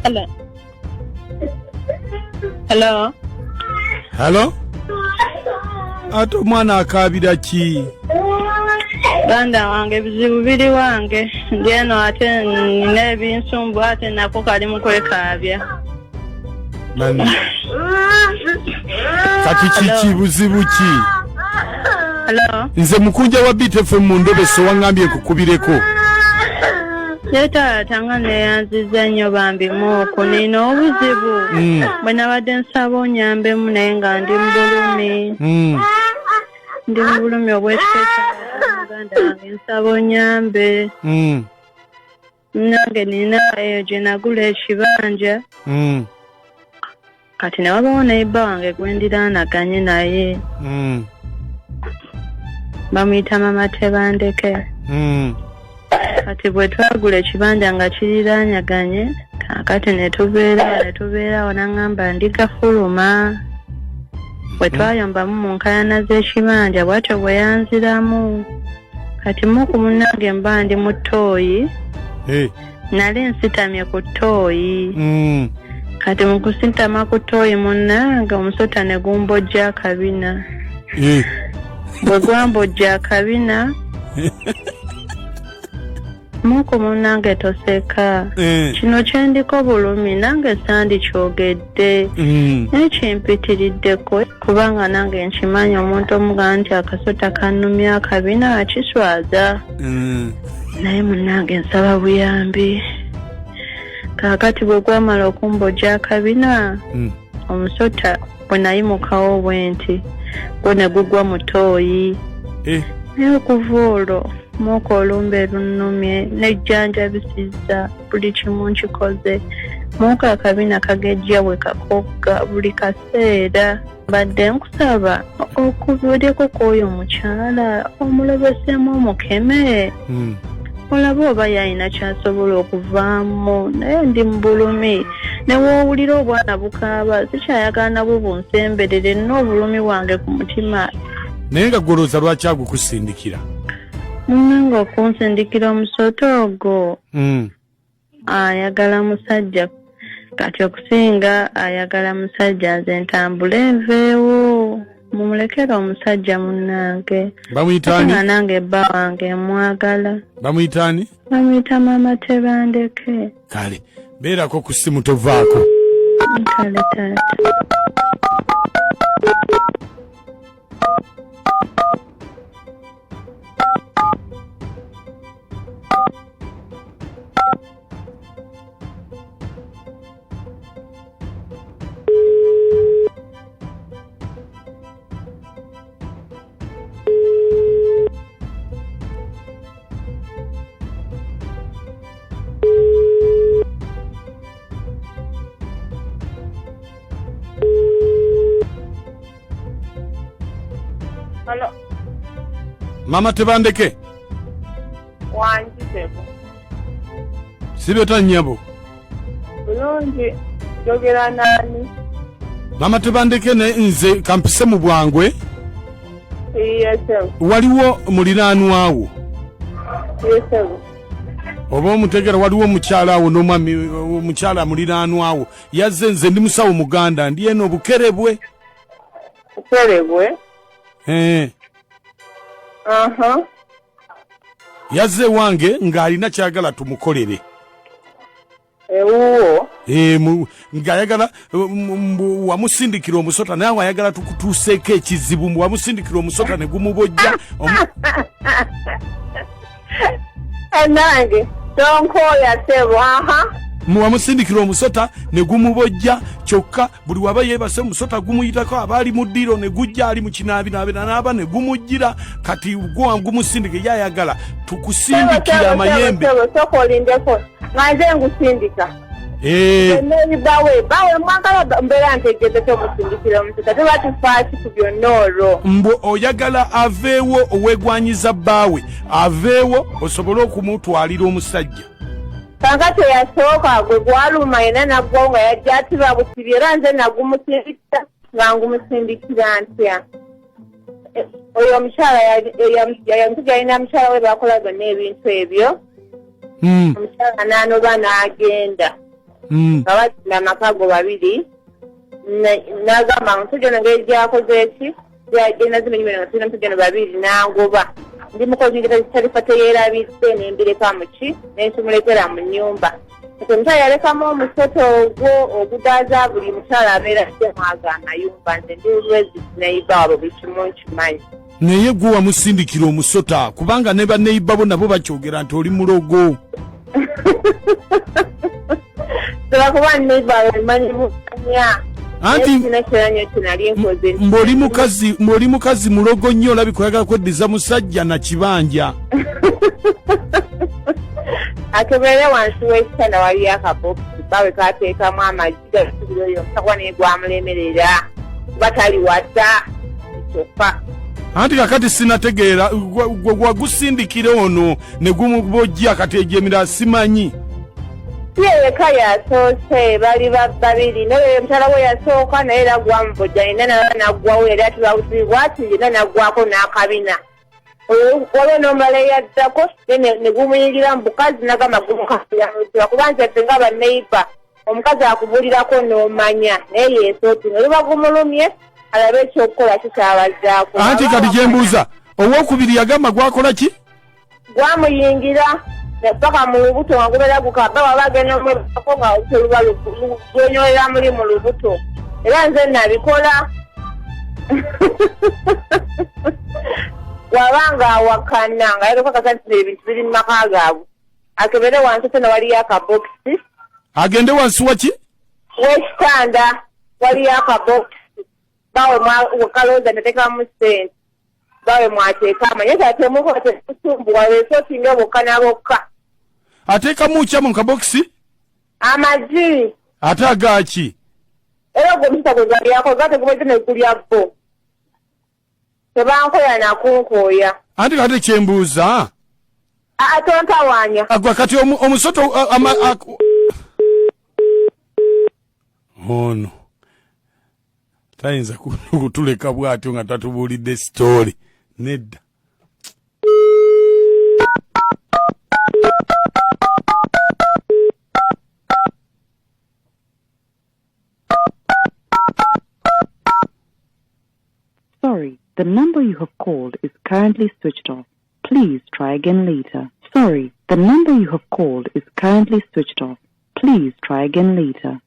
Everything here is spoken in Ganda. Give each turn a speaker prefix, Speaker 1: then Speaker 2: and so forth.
Speaker 1: Hello. Hello.
Speaker 2: Hello. Ato mwana akabira ki?
Speaker 1: Banda wange bizibu biri wange. Ndieno ate nina ebinsumbu ate nako kali mu kwekabya.
Speaker 2: Nani? Kati kiki buzibu ki?
Speaker 1: Hello.
Speaker 2: Nze mukunja wa BTFM mu Ndobe so wangambye kukubireko.
Speaker 1: Yeta tangane yanziza nnyo bambi muko nina obuzibu. Bwe nabadde nsaba onyambe mu naye nga ndi mu bulumi. Ndi mu bulumi obw'ekiteeso muganda wange nsaba onyambe. Nange nina eyo gye nagula ekibanja. Kati ne wabawo neiba wange gwendiraanaganye naye. Bamuyita Mama Tebandeke. Kati bwe twagula ekibanja nga kiriraanyaganye, kakati ne tubeerawo n'angamba ndigafuluma. Bwe twayombamu mu nkayana z'ekibanja bw'atyo bwe yanziramu. Kati muku munnange mba ndi mu ttooyi. Nali nsitamye ku ttooyi. Kati mu kusitama ku ttooyi munnange omusota ne gumbojja akabina. Bwe gwambojja akabina muku munnange toseka. Kino kyendiko bulumi nange sandi kyogedde. Nekimpitiriddeko kubanga nange nkimanyi omuntu omugamba nti akasota kannumya akabina akiswaza. Naye munnange nsaba buyambi. Kakati bwe gwamala okumbojja akabina omusota bwe nayimukawo bwe nti gwo ne gugwa mu ttooyi. Naye okuva olwo muko olumbe lunnumye n'ejjanja bisizza buli kimu nkikoze. Muko akabina kagejja bwe kakogga buli kaseera. Badde nkusaba okubuulyeko kw'oyo omukyala omulobeseemu omukeme. Olaba oba yalina kyasobola okuvaamu naye ndi mu bulumi. Ne woowulira obwana bukaaba sikyayagala nabwo bunsemberere n'obulumi bwange ku mutima.
Speaker 2: Naye nga golooza lwaki agukusindikira?
Speaker 1: Munnange okunsindikira omusota ogwo ayagala musajja. Kati okusinga ayagala musajja nze ntambule nveewo. Mumulekera omusajja munnange.
Speaker 2: Bamuyitaani?
Speaker 1: Nange bba wange mwagala.
Speaker 2: Bamuyitaani?
Speaker 1: Bamuyita Mama Tebandeke.
Speaker 2: Kale beerako ku ssimu tovaako.
Speaker 1: Kale taata.
Speaker 3: Hello.
Speaker 2: Mama Tebandeke.
Speaker 3: Wanjiteko.
Speaker 2: Sibeta nnyabo.
Speaker 3: Bulungi jogera nani?
Speaker 2: Mama Tebandeke ne nze kampise mu Bwangwe.
Speaker 3: Yes.
Speaker 2: Waliwo muliraanwawo.
Speaker 3: Yes.
Speaker 2: Oba omutegera waliwo mukyala awo n'omwami omukyala muliraanwawo. Yazze nze ndi musawo Muganda ndi eno Bukerebwe.
Speaker 3: Bukerebwe?
Speaker 2: Yazze wange ng'alina kyagala tumukolere.
Speaker 3: Ewuwo?
Speaker 2: Ng'ayagala wamusindikira omusota naye ayagala tukutuuseeko ekizibu wamusindikira omusota ne gumubojja.
Speaker 3: Nange tonkooya sebo.
Speaker 2: Wamusindikira omusota ne gumubojja kyokka buli waba yeebase omusota gumuyitako abaali mu ddiro ne gujja ali mu kinaabinaabina n'aba ne gumujjira kati gumusindike yayagala tukusindikira amayembe.
Speaker 3: Sokolindeko nze ngusindika. Bawe mwagala mbeera ntegeze kyomusindikira omusota teba tufaaki ku byonna olwo.
Speaker 2: Mbu oyagala aveewo oweegwanyiza bbaawe aveewo osobole okumutwalira omusajja.
Speaker 3: Kakati yasooka gwe gwaluma yena nagwo nga yajja atiba busibi era nze nagumusindikira nga ngumusindikira ntya. Oyo omukyala yamusiga yalina mukyala we bakolaga n'ebintu ebyo. Omukyala n'anoba n'agenda. nga bazimba amakago babiri n'agamba omusajja ono ngeri gyakoze ki gyagenda zimenyimene nga tulina omusajja ono babiri n'angoba ndi mukozi talifa teyeerabidde nembireka muki nensumulekera mu nnyumba ekyo omukyala yalekamu omusoto ogwo ogudaaza buli mukyala abeera mwagana mayumba nze ndi lwezi neiba wabo buli kimu nkimanyi
Speaker 2: naye gwe wamusindikira omusota kubanga ne baneiba bo nabo bakyogera nti oli mulogo
Speaker 3: tebakuba neiba bemanyi mukanya
Speaker 2: anti mboli mukazi mulogo nnyo olabika oyagala kweddiza musajja na kibanja
Speaker 3: akebere wansi w'ekitanda waliyo akabokisi bawe kateekamu amagi gasubirayo omusakuba naye gwamulemerera kuba tali wata kyokka
Speaker 2: anti kakati sinategeera wagusindikire ono ne gumubojja kati ejemira simanyi
Speaker 3: yeka yasoose bali babiri naye omukyala we yasooka naye era gwamubojja nina naba naggwawo yali atibawusibwa ati yena naggwako n'akabina waliwo n'omulala eyaddako ne gumuyingira mu bukazi nagamba gumukasiramutiba kuba nti ate nga baneiba omukazi akubulirako n'omanya naye yeesooti noluba gumulumye alabe ekyokukola kikyabazzaako
Speaker 2: anti kati gyembuuza owokubiri yagamba gwakola ki
Speaker 3: gwamuyingira paka mu lubuto nga gubeera gukaba waba agenda omwebako nga oluba lwenyolera muli mu lubuto era nze nabikola wabanga awakana nga yaleka kakatira ebintu biri mu maka gaabwe akebere wansi tena waliyo akabokisi
Speaker 2: agende wansi waki
Speaker 3: w'ekitanda waliyo akabokisi bawe wakalooza netekamu sente bawe mwateeka amanye tatemuko tekusumbuwa weesootinga bokka na bokka
Speaker 2: ateekamu kya mu kabokisi
Speaker 3: amagi
Speaker 2: ate agaki
Speaker 3: era ogwo omusita gwe galyako gategubweze nekulya bo tebankoya nakunkooya
Speaker 2: anti kati kyembuuza
Speaker 3: tontawanya
Speaker 2: agwa kati omusoto ono tayinza kutuleka bwatyo nga tatubuulidde sitooli nedda
Speaker 4: Sorry, the number you have called is currently switched off. Please try again later. Sorry, the number you have called is currently switched off. Please try again later.